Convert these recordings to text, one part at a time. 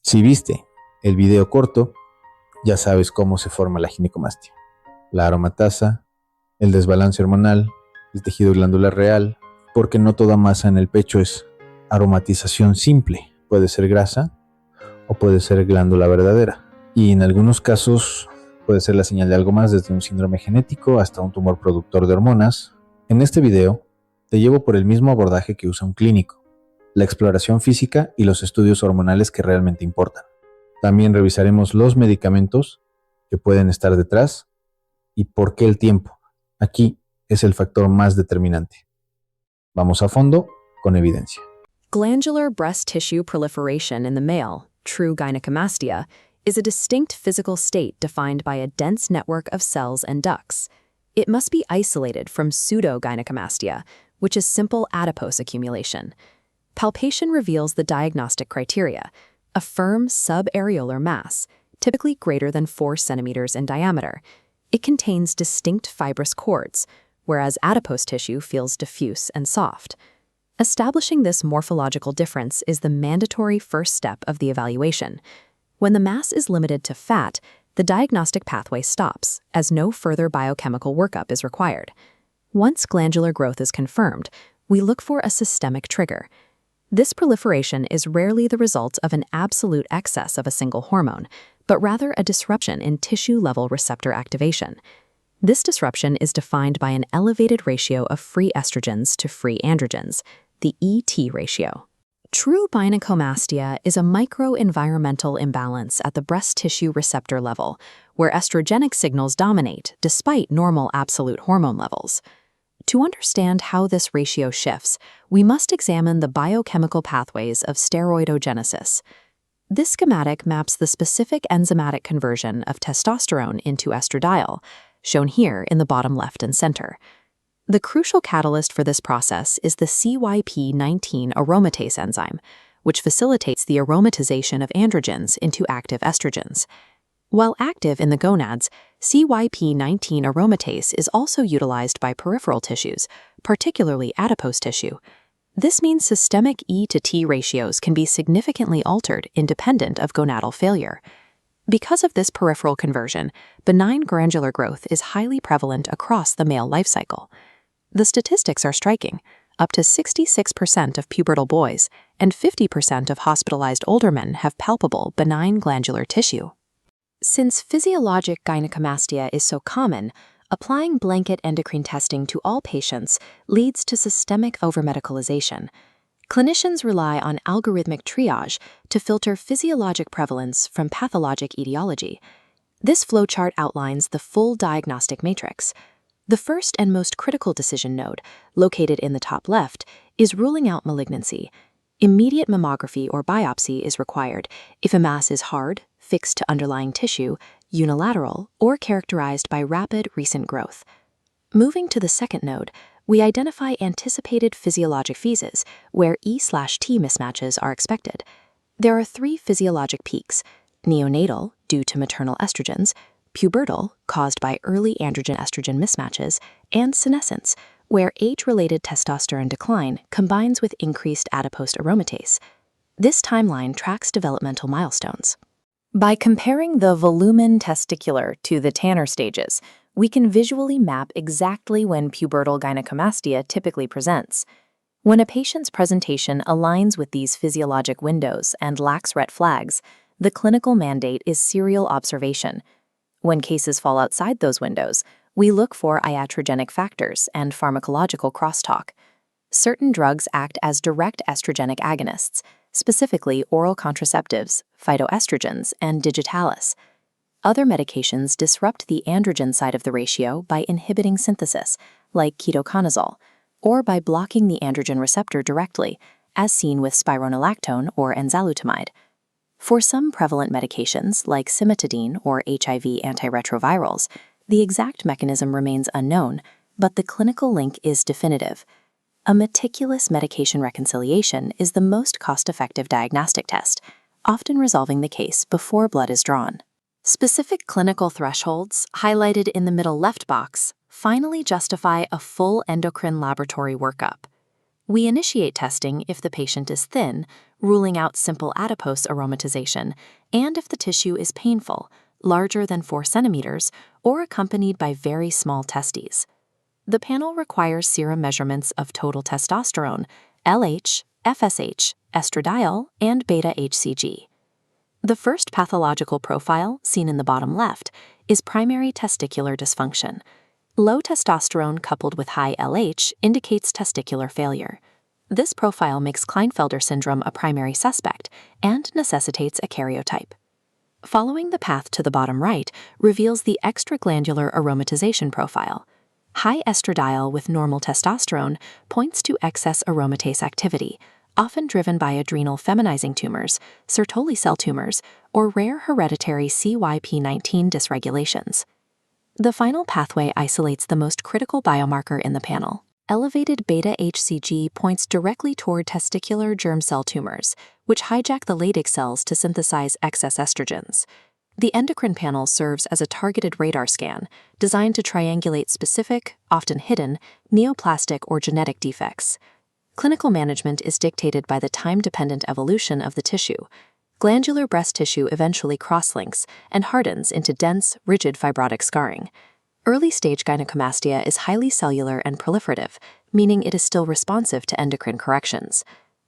Si viste el video corto, ya sabes cómo se forma la ginecomastia. La aromatasa, el desbalance hormonal, el tejido glandular real, porque no toda masa en el pecho es aromatización simple. Puede ser grasa o puede ser glándula verdadera. Y en algunos casos puede ser la señal de algo más, desde un síndrome genético hasta un tumor productor de hormonas. En este video te llevo por el mismo abordaje que usa un clínico, la exploración física y los estudios hormonales que realmente importan. También revisaremos los medicamentos que pueden estar detrás y por qué el tiempo. Aquí es el factor más determinante. Vamos a fondo con evidencia. Glandular breast tissue proliferation in the male, true gynecomastia, is a distinct physical state defined by a dense network of cells and ducts. It must be isolated from pseudo-gynecomastia, which is simple adipose accumulation. Palpation reveals the diagnostic criteria: a firm subareolar mass, typically greater than 4 centimeters in diameter. It contains distinct fibrous cords, whereas adipose tissue feels diffuse and soft. Establishing this morphological difference is the mandatory first step of the evaluation. When the mass is limited to fat, the diagnostic pathway stops, as no further biochemical workup is required. Once glandular growth is confirmed, we look for a systemic trigger. This proliferation is rarely the result of an absolute excess of a single hormone, but rather a disruption in tissue-level receptor activation. This disruption is defined by an elevated ratio of free estrogens to free androgens, the ET ratio. True gynecomastia is a microenvironmental imbalance at the breast tissue receptor level, where estrogenic signals dominate despite normal absolute hormone levels. To understand how this ratio shifts, we must examine the biochemical pathways of steroidogenesis. This schematic maps the specific enzymatic conversion of testosterone into estradiol, shown here in the bottom left and center. The crucial catalyst for this process is the CYP19 aromatase enzyme, which facilitates the aromatization of androgens into active estrogens. While active in the gonads, CYP19 aromatase is also utilized by peripheral tissues, particularly adipose tissue. This means systemic E to T ratios can be significantly altered independent of gonadal failure. Because of this peripheral conversion, benign glandular growth is highly prevalent across the male life cycle. The statistics are striking. Up to 66% of pubertal boys and 50% of hospitalized older men have palpable benign glandular tissue. Since physiologic gynecomastia is so common, applying blanket endocrine testing to all patients leads to systemic overmedicalization. Clinicians rely on algorithmic triage to filter physiologic prevalence from pathologic etiology. This flowchart outlines the full diagnostic matrix. The first and most critical decision node, located in the top left, is ruling out malignancy. Immediate mammography or biopsy is required if a mass is hard, fixed to underlying tissue, unilateral, or characterized by rapid recent growth. Moving to the second node, we identify anticipated physiologic phases where E/T mismatches are expected. There are 3 physiologic peaks: neonatal, due to maternal estrogens; pubertal, caused by early androgen-estrogen mismatches; and senescence, where age-related testosterone decline combines with increased adipose aromatase. This timeline tracks developmental milestones. By comparing the volumen testicular to the Tanner stages, we can visually map exactly when pubertal gynecomastia typically presents. When a patient's presentation aligns with these physiologic windows and lacks red flags, the clinical mandate is serial observation. When cases fall outside those windows, we look for iatrogenic factors and pharmacological crosstalk. Certain drugs act as direct estrogenic agonists, specifically oral contraceptives, phytoestrogens, and digitalis. Other medications disrupt the androgen side of the ratio by inhibiting synthesis, like ketoconazole, or by blocking the androgen receptor directly, as seen with spironolactone or enzalutamide. For some prevalent medications, like cimetidine or HIV antiretrovirals, the exact mechanism remains unknown, but the clinical link is definitive. A meticulous medication reconciliation is the most cost-effective diagnostic test, often resolving the case before blood is drawn. Specific clinical thresholds, highlighted in the middle left box, finally justify a full endocrine laboratory workup. We initiate testing if the patient is thin, ruling out simple adipose aromatization, and if the tissue is painful, larger than 4 centimeters, or accompanied by very small testes. The panel requires serum measurements of total testosterone, LH, FSH, estradiol, and beta-HCG. The first pathological profile, seen in the bottom left, is primary testicular dysfunction. Low testosterone coupled with high LH indicates testicular failure. This profile makes Klinefelter syndrome a primary suspect and necessitates a karyotype. Following the path to the bottom right reveals the extraglandular aromatization profile. High estradiol with normal testosterone points to excess aromatase activity, often driven by adrenal feminizing tumors, Sertoli cell tumors, or rare hereditary CYP19 dysregulations. The final pathway isolates the most critical biomarker in the panel. Elevated beta-HCG points directly toward testicular germ cell tumors, which hijack the Leydig cells to synthesize excess estrogens. The endocrine panel serves as a targeted radar scan, designed to triangulate specific, often hidden, neoplastic or genetic defects. Clinical management is dictated by the time-dependent evolution of the tissue. Glandular breast tissue eventually cross-links and hardens into dense, rigid fibrotic scarring. Early-stage gynecomastia is highly cellular and proliferative, meaning it is still responsive to endocrine corrections.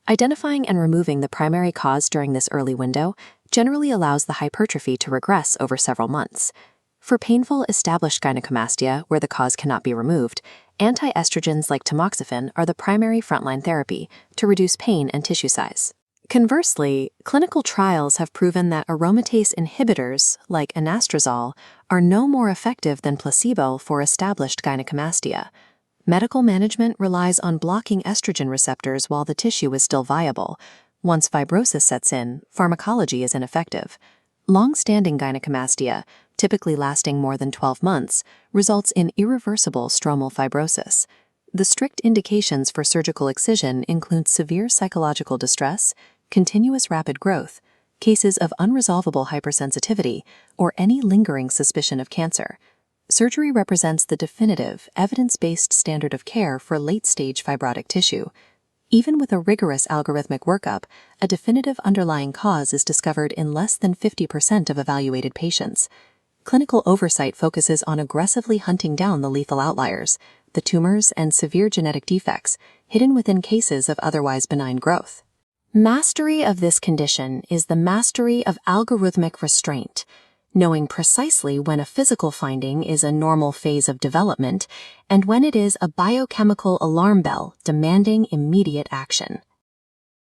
Identifying and removing the primary cause during this early window generally allows the hypertrophy to regress over several months. For painful, established gynecomastia where the cause cannot be removed, anti-estrogens like tamoxifen are the primary frontline therapy to reduce pain and tissue size. Conversely, clinical trials have proven that aromatase inhibitors, like anastrozole, are no more effective than placebo for established gynecomastia. Medical management relies on blocking estrogen receptors while the tissue is still viable. Once fibrosis sets in, pharmacology is ineffective. Long-standing gynecomastia, typically lasting more than 12 months, results in irreversible stromal fibrosis. The strict indications for surgical excision include severe psychological distress, continuous rapid growth, cases of unresolvable hypersensitivity, or any lingering suspicion of cancer. Surgery represents the definitive, evidence-based standard of care for late-stage fibrotic tissue. Even with a rigorous algorithmic workup, a definitive underlying cause is discovered in less than 50% of evaluated patients. Clinical oversight focuses on aggressively hunting down the lethal outliers, the tumors and severe genetic defects hidden within cases of otherwise benign growth. Mastery of this condition is the mastery of algorithmic restraint, knowing precisely when a physical finding is a normal phase of development and when it is a biochemical alarm bell demanding immediate action.